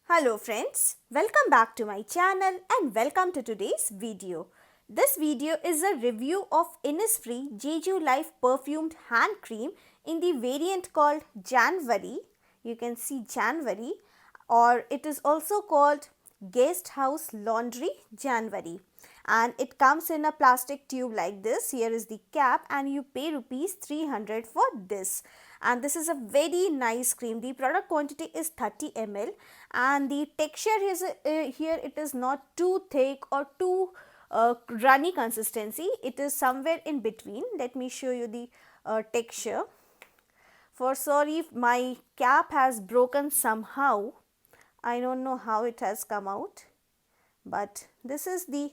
Hello friends, welcome back to my channel and welcome to today's video. This video is a review of Innisfree Jeju Life Perfumed Hand Cream in the variant called January. You can see January, or it is also called Guest House Laundry January, and it comes in a plastic tube like this. Here is the cap and you pay rupees 300 for this, and this is a very nice cream. The product quantity is 30 ml and the texture is here it is not too thick or too runny consistency. It is somewhere in between. Let me show you the texture. For sorry, my cap has broken somehow. I don't know how it has come out, but this is the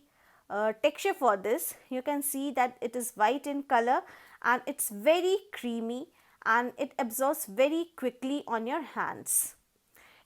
texture for this. You can see that it is white in color and it's very creamy and it absorbs very quickly on your hands.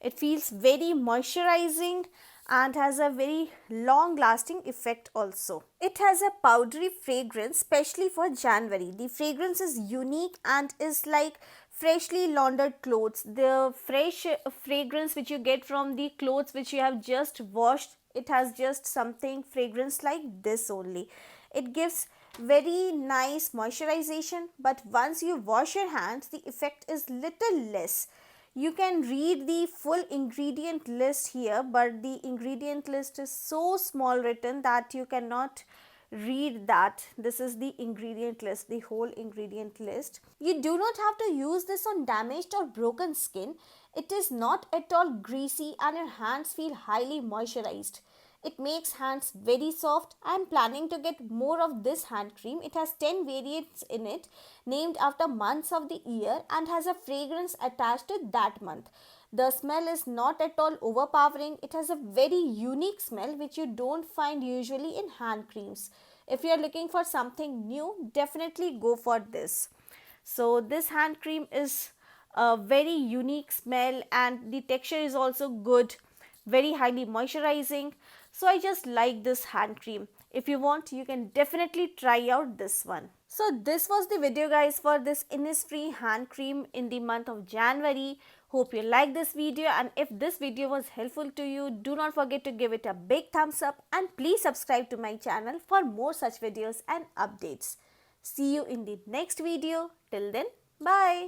It feels very moisturizing and has a very long lasting effect also. It has a powdery fragrance especially for January. The fragrance is unique and is like freshly laundered clothes. The fresh fragrance which you get from the clothes which you have just washed, it has just something fragrance like this only. It gives very nice moisturization, but once you wash your hands the effect is little less. You can read the full ingredient list here, but the ingredient list is so small written that you cannot read that. This is the ingredient list, the whole ingredient list. You do not have to use this on damaged or broken skin. It is not at all greasy and your hands feel highly moisturized. It makes hands very soft. I am planning to get more of this hand cream. It has 10 variants in it named after months of the year and has a fragrance attached to that month. The smell is not at all overpowering. It has a very unique smell which you don't find usually in hand creams. If you are looking for something new, definitely go for this. So this hand cream is a very unique smell and the texture is also good, very highly moisturizing. So I just like this hand cream. If you want, you can definitely try out this one. So this was the video guys for this Innisfree hand cream in the month of January. Hope you like this video, and if this video was helpful to you, do not forget to give it a big thumbs up and please subscribe to my channel for more such videos and updates. See you in the next video. Till then, bye.